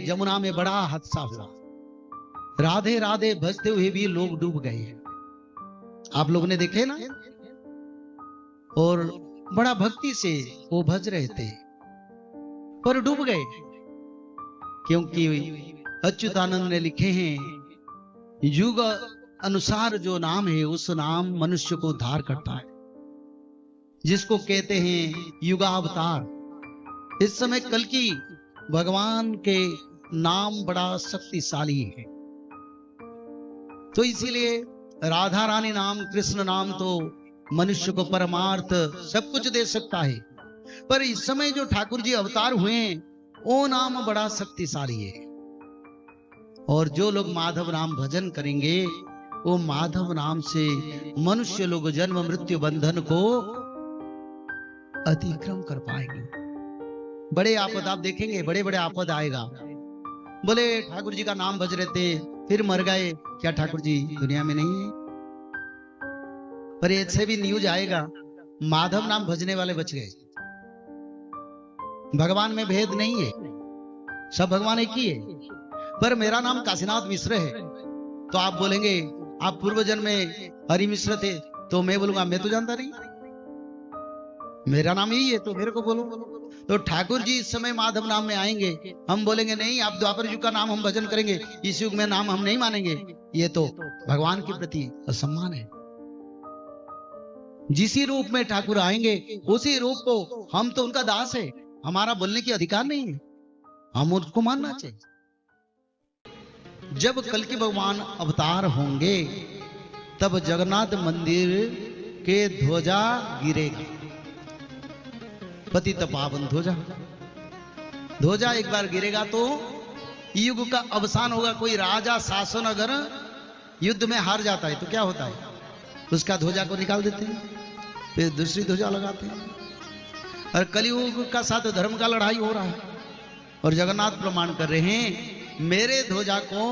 जमुना में बड़ा हादसा हुआ। राधे राधे भजते हुए भी लोग डूब गए। आप लोगों ने देखे ना। और बड़ा भक्ति से वो भज रहे थे पर डूब गए, क्योंकि अच्युतानंद ने लिखे हैं युग अनुसार जो नाम है उस नाम मनुष्य को उद्धार करता है, जिसको कहते हैं युगावतार। इस समय कल्कि भगवान के नाम बड़ा शक्तिशाली है, तो इसीलिए राधा रानी नाम कृष्ण नाम तो मनुष्य को परमार्थ सब कुछ दे सकता है, पर इस समय जो ठाकुर जी अवतार हुए वो नाम बड़ा शक्तिशाली है। और जो लोग माधव नाम भजन करेंगे वो माधव नाम से मनुष्य लोग जन्म मृत्यु बंधन को अतिक्रम कर पाएंगे। बड़े आपद आप देखेंगे, बड़े बड़े आपद आएगा। बोले ठाकुर जी का नाम भज रहे थे फिर मर गए, क्या ठाकुर जी दुनिया में नहीं है? पर ऐसे भी न्यूज आएगा माधव नाम भजने वाले बच गए। भगवान में भेद नहीं है, सब भगवान एक ही है। पर मेरा नाम काशीनाथ मिश्र है, तो आप बोलेंगे आप पूर्व जन्म में हरि मिश्र थे, तो मैं बोलूंगा मैं तो जानता नहीं, मेरा नाम यही है तो मेरे को बोलो। तो ठाकुर जी इस समय माधव नाम में आएंगे, हम बोलेंगे नहीं आप द्वापर युग का नाम हम भजन करेंगे, इस युग में नाम हम नहीं मानेंगे, ये तो भगवान के प्रति असम्मान है। जिसी रूप में ठाकुर आएंगे उसी रूप को, हम तो उनका दास है, हमारा बोलने की अधिकार नहीं है, हम उसको मानना चाहिए। जब कल्कि भगवान अवतार होंगे तब जगन्नाथ मंदिर के ध्वजा गिरेगा, पतित पावन ध्वजा। ध्वजा एक बार गिरेगा तो युग का अवसान होगा। कोई राजा शासन अगर युद्ध में हार जाता है तो क्या होता है, उसका ध्वजा को निकाल देते हैं, फिर दूसरी ध्वजा लगाते हैं। और कलियुग का साथ धर्म का लड़ाई हो रहा है, और जगन्नाथ प्रमाण कर रहे हैं मेरे ध्वजा को,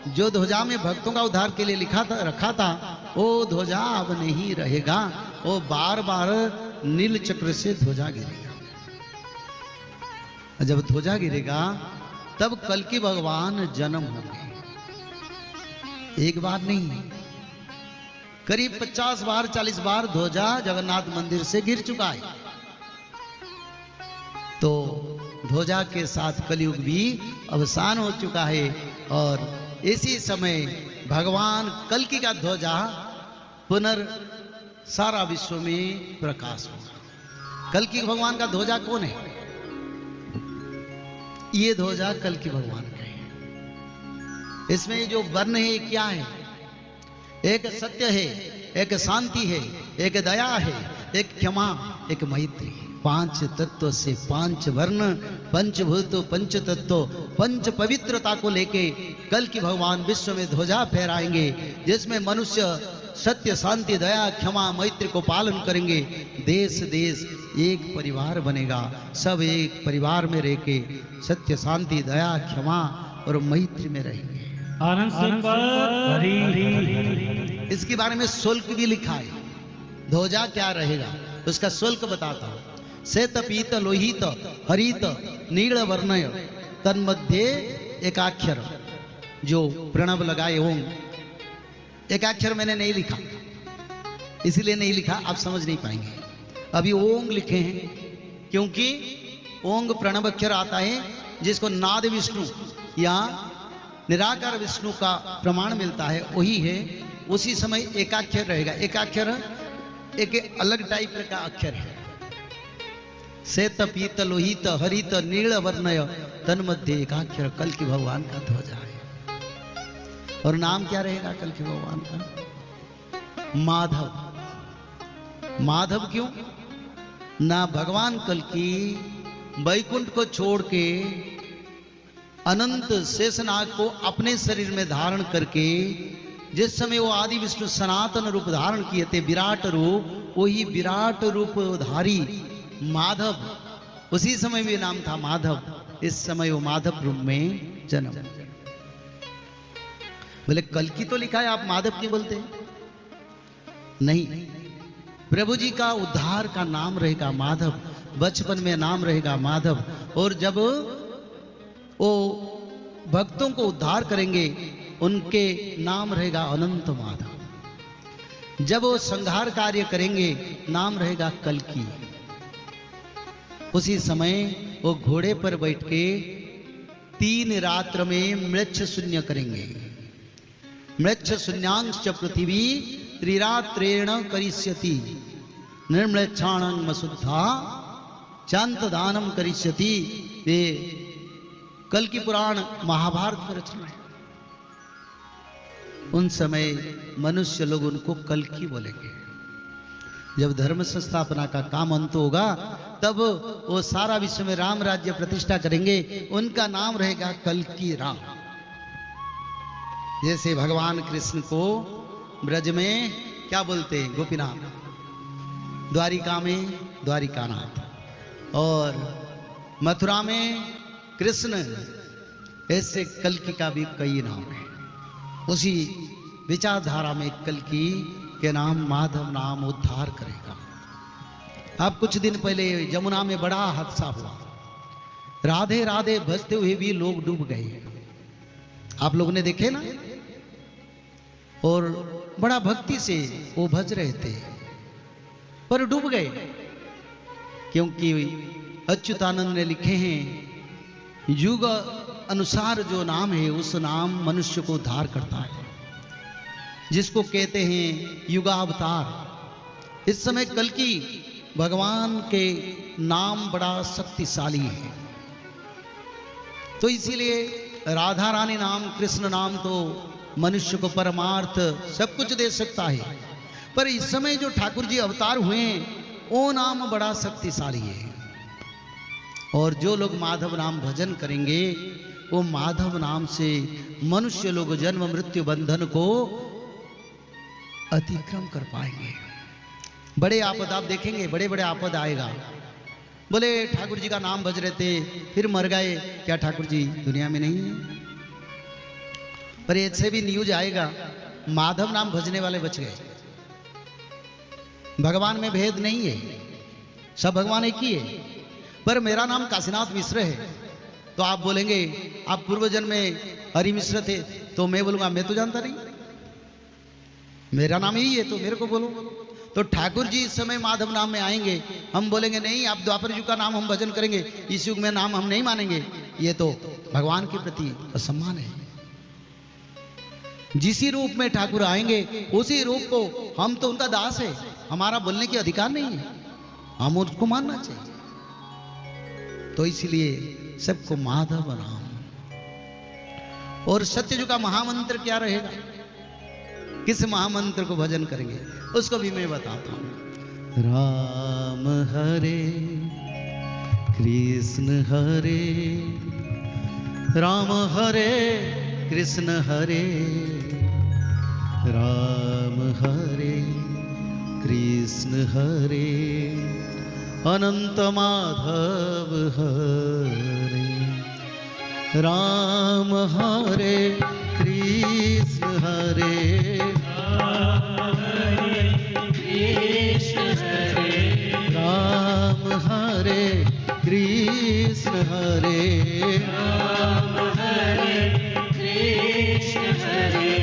जो ध्वजा में भक्तों का उद्धार के लिए रखा था वो ध्वजा अब नहीं रहेगा, वो बार बार नील चक्र से ध्वजा गिरेगा। जब ध्वजा गिरेगा तब कल्कि भगवान जन्म होंगे। एक बार नहीं, करीब 50 बार 40 बार ध्वजा जगन्नाथ मंदिर से गिर चुका है। तो ध्वजा के साथ कलयुग भी अवसान हो चुका है, और इसी समय भगवान कल्कि का ध्वजा पुनर् सारा विश्व में प्रकाश होगा। कल्कि भगवान का ध्वजा कौन है? ये ध्वजा कल्कि भगवान का है। इसमें जो वर्ण है क्या है? एक सत्य है, एक शांति है, एक दया है, एक क्षमा, एक मैत्री। 5 तत्व से 5 वर्ण, पंचभूत, पंच तत्व, पंच पवित्रता को लेके कल्कि भगवान विश्व में ध्वजा फहराएंगे, जिसमें मनुष्य सत्य, शांति, दया, क्षमा, मैत्री को पालन करेंगे। देश देश एक परिवार बनेगा, सब एक परिवार में रह के सत्य, शांति, दया, क्षमा और मैत्री में रहेंगे। इसके बारे में शुल्क भी लिखा है, ध्वजा क्या रहेगा उसका शुल्क बताता हूं। श्वेत पीत लोहित हरित नील वर्णय तन्मध्ये एकाक्षर, जो प्रणव लगाए ओम, एकाक्षर मैंने नहीं लिखा, इसलिए नहीं लिखा, आप समझ नहीं पाएंगे। अभी ओंग लिखे हैं क्योंकि ओंग प्रणव अक्षर आता है, जिसको नाद विष्णु या निराकार विष्णु का प्रमाण मिलता है, वही है। उसी समय एकाक्षर रहेगा। एकाक्षर एक अलग टाइप का अक्षर है। श्वेत पीत लोहित हरित नील वर्णय तन्मध्ये एकाक्षर कल्कि भगवान का ध्वजा है। और नाम क्या रहेगा कल्कि भगवान का? माधव। माधव क्यों? ना भगवान कल्कि वैकुंठ को छोड़ के अनंत शेषनाग को अपने शरीर में धारण करके, जिस समय वो आदि विष्णु सनातन रूप धारण किए थे, विराट रूप, वही विराट रूप धारी माधव, उसी समय भी नाम था माधव। इस समय वो माधव रूप में जन्म। बोले कल्कि तो लिखा है, आप माधव क्यों बोलते हैं? नहीं, प्रभु जी का उद्धार का नाम रहेगा माधव, बचपन में नाम रहेगा माधव, और जब वो भक्तों को उद्धार करेंगे उनके नाम रहेगा अनंत माधव। जब वो संहार कार्य करेंगे नाम रहेगा कल्कि। उसी समय वो घोड़े पर बैठ के 3 रात्र में मृच्छ शून्य करेंगे। मृच्छ शून्यांश पृथ्वी त्रिरात्रेण करिष्यति निर्मृच्छाणं मसुद्धा चांत दानम करिष्यति। ये कल्कि पुराण महाभारत में रचना है। उन समय मनुष्य लोग उनको कल्कि बोलेंगे। जब धर्म संस्थापना का काम अंत होगा तब वो सारा विश्व में राम राज्य प्रतिष्ठा करेंगे। उनका नाम रहेगा कल्कि राम। जैसे भगवान कृष्ण को ब्रज में क्या बोलते हैं? गोपीनाथ। द्वारिका में द्वारिकानाथ, और मथुरा में कृष्ण। ऐसे कल्कि का भी कई नाम है। उसी विचारधारा में कल्कि के नाम माधव नाम उद्धार करेगा। अब कुछ दिन पहले यमुना में बड़ा हादसा हुआ। राधे राधे भजते हुए भी लोग डूब गए। आप लोगों ने देखे ना। और बड़ा भक्ति से वो भज रहे थे पर डूब गए, क्योंकि अच्युतानंद ने लिखे हैं युग अनुसार जो नाम है उस नाम मनुष्य को उद्धार करता है, जिसको कहते हैं युगावतार। इस समय कल्कि भगवान के नाम बड़ा शक्तिशाली है। तो इसीलिए राधा रानी नाम कृष्ण नाम तो मनुष्य को परमार्थ सब कुछ दे सकता है, पर इस समय जो ठाकुर जी अवतार हुए हैं वो नाम बड़ा शक्तिशाली है। और जो लोग माधव नाम भजन करेंगे वो माधव नाम से मनुष्य लोग जन्म मृत्यु बंधन को अतिक्रम कर पाएंगे। बड़े आपद आप देखेंगे, बड़े बड़े आपद आएगा। बोले ठाकुर जी का नाम भज रहे थे फिर मर गए, क्या ठाकुर जी दुनिया में नहीं है? पर ऐसे भी न्यूज आएगा माधव नाम भजने वाले बच गए। भगवान में भेद नहीं है, सब भगवान एक ही है। पर मेरा नाम काशीनाथ मिश्र है तो आप बोलेंगे आप पूर्व जन्म में हरि मिश्र थे, तो मैं बोलूंगा मैं तो जानता नहीं, मेरा नाम यही है तो मेरे को बोलो। तो ठाकुर जी इस समय माधव नाम में आएंगे, हम बोलेंगे नहीं आप द्वापर युग का नाम हम भजन करेंगे, इस युग में नाम हम नहीं मानेंगे, ये तो भगवान के प्रति असम्मान है। जिसी रूप में ठाकुर आएंगे उसी रूप को, हम तो उनका दास है, हमारा बोलने के अधिकार नहीं है, हम उसको मानना चाहिए। तो इसलिए सबको माधव नाम। और सत्ययुग का महामंत्र क्या रहेगा, किस महामंत्र को भजन करेंगे उसको भी मैं बताता हूं। राम हरे कृष्ण हरे राम हरे कृष्ण हरे राम हरे कृष्ण हरे अनंत माधव हरे। राम हरे कृष्ण हरे राम हरे कृष्ण हरे राम हरे कृष्ण हरे राम हरे कृष्ण हरे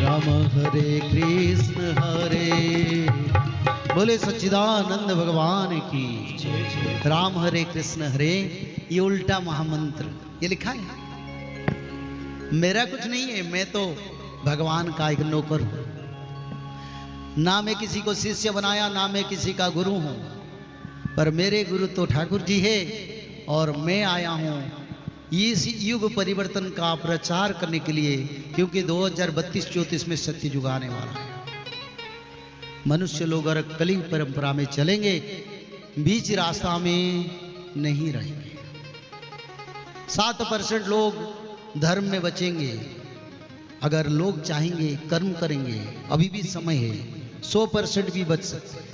राम हरे कृष्ण हरे। बोले सच्चिदानंद भगवान की। राम हरे कृष्ण हरे ये उल्टा महामंत्र, ये लिखा है। मेरा कुछ नहीं है, मैं तो भगवान का एक नौकर हूं। ना मैं किसी को शिष्य बनाया, ना मैं किसी का गुरु हूं, पर मेरे गुरु तो ठाकुर जी है। और मैं आया हूं इस युग परिवर्तन का प्रचार करने के लिए, क्योंकि 2032-34 में सत्य युग आने वाला है। मनुष्य लोग अगर कली परंपरा में चलेंगे, बीच रास्ता में नहीं रहेंगे। 7% लोग धर्म में बचेंगे। अगर लोग चाहेंगे कर्म करेंगे, अभी भी समय है, 100% भी बच सकते हैं।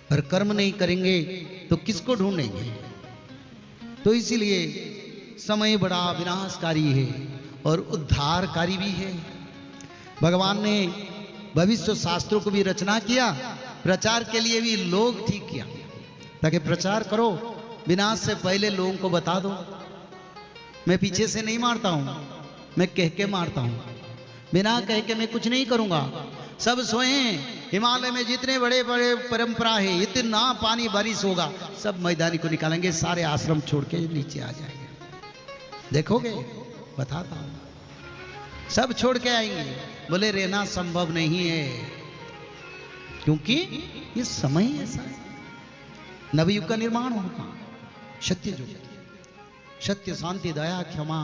पर कर्म नहीं करेंगे तो किसको ढूंढेंगे? तो इसीलिए समय बड़ा विनाशकारी है और उद्धारकारी भी है। भगवान ने भविष्य शास्त्रों को भी रचना किया, प्रचार के लिए भी लोग ठीक किया, ताकि प्रचार करो, विनाश से पहले लोगों को बता दो। मैं पीछे से नहीं मारता हूं, मैं कह के मारता हूं। बिना कह के मैं कुछ नहीं करूंगा। सब सोए, हिमालय में जितने बड़े बड़े परंपरा है, इतना पानी बारिश होगा, सब मैदानी को निकालेंगे, सारे आश्रम छोड़ के नीचे आ जाएंगे। देखोगे, बताता हूं, सब छोड़ के आएंगे। बोले रहना संभव नहीं है, क्योंकि ये समय ही ऐसा है। नवयुग का निर्माण होगा, सत्य युग, सत्य शांति दया क्षमा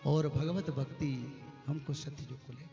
और भगवत भक्ति हमको सत्य युग को लेगा।